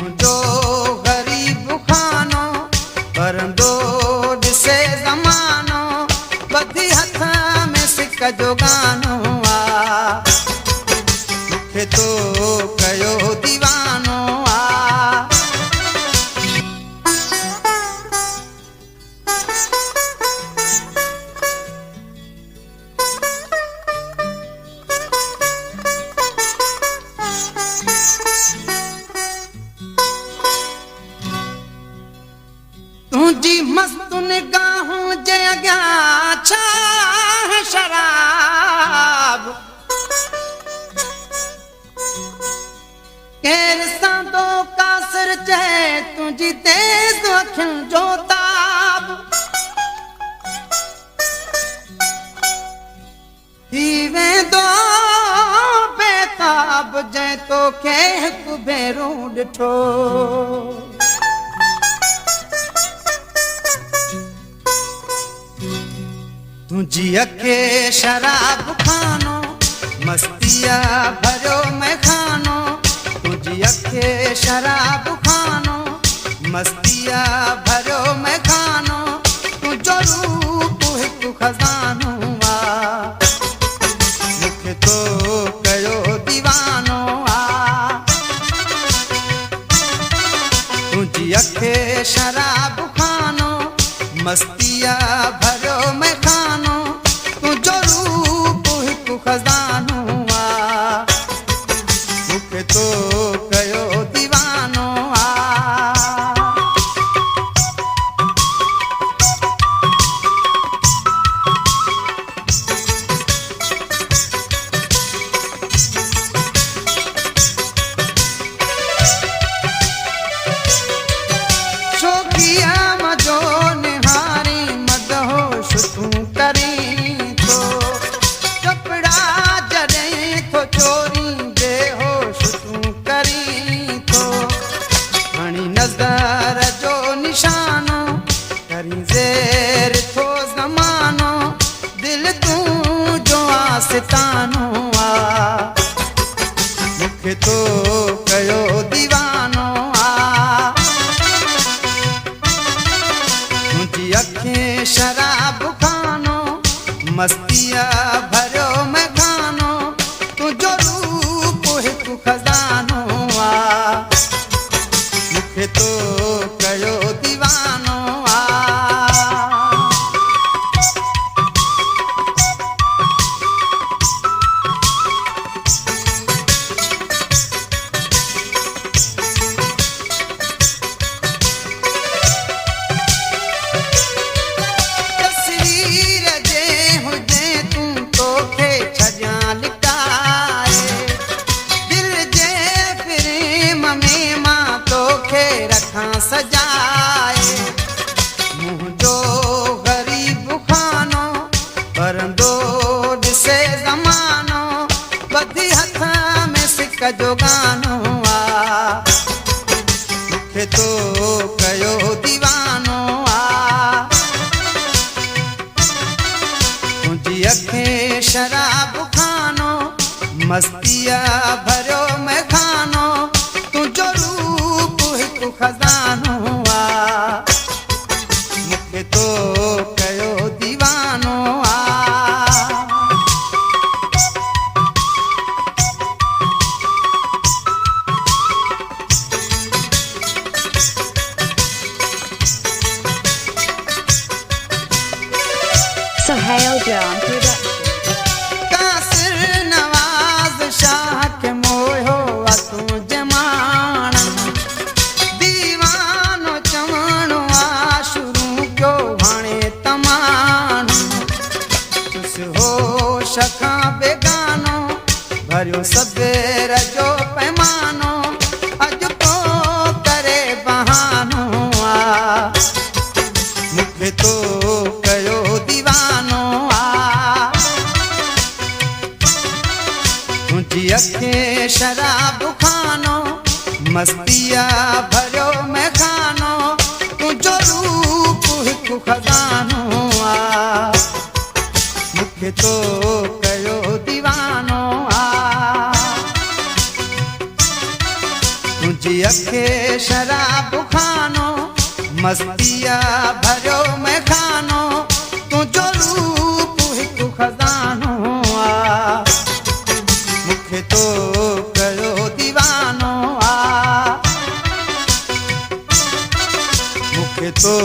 मुंहिंजो ग़रीब खानो परंदो ॾिसे ज़मानो ॿधी हथ में सिक जो गानो आ मूंखे तो कयो दीवानो आ तुझी मस्त निगाहों जे अॻियां छा है शराब केर सांदो कासिर चए तुझी तेज़ अखियुनि जो ताब थी वेंदो बेताब जंहिं तोखे हिकु भेरो ॾिठो तुझी अखे शराब खानो मस्तिया भरियो मैखानो तुझी अखे शराब खानो मस्तिया भरियो मैखानो तुझो रूप हिकु खज़ानो आ मूंखे तो कयो दीवानो आ तुझी अखे शराब खानो मस्तिया भरियो मैखानो तुझो रूप हिकु खज़ानो आ मूंखे तो कयो दीवानो आ शोखिया मजो निहारी मदहोश तूं करीं थो कपिड़ा जॾहिं थो चोरी बेहोश तूं करीं थो खणी नज़र जो निशानो करी ज़ेर थो ज़मानो दिल तूं जो आस्तानो आ मूंखे तो कयो दीवानो आ तुझी अखें शराब खानो मस्तिया भरियो मैखानो तुझो रूप हिकु खज़ानो आ मूंखे तो कयो दीवानो आ तस्वीर जे हुजे तूं तोखे छॾियां लिकाए दिल जे प्रेम में मां तोखे रखां सजाए मुंहिंजो ग़रीब खानो परंदो ॾिसे ज़मानो ॿधी हथ में सिक जो गानो आ मूंखे तो कयो दीवानो आ तुझी अखें शराब खानो मस्तिया भरियो मैखानो तुझो रूप हिकु खज़ानो आ मूंखे तो कयो दीवानो आ Sohail John Production. कासिर नवाज़ शाह के मोयो आ तुझे माण दीवानो चवणो आ शुरू कयो हाणे तमाणो तुस होश खां बेगानो भरियो सबेर जो पैमानो अॼु तो करे बहानो आ मूंखे तो कयो दीवानो आ तुझी अखें शराब खानो मस्तिया भरियो मैखानो तुझो रूप हिकु खज़ानो आ मूंखे तो कयो दीवानो आ तुझी अखे मस्तिया भरियो में खानो तुंहिंजो रूप हिकु खज़ानो आ मूंखे तो कयो दीवानो आ मूंखे तो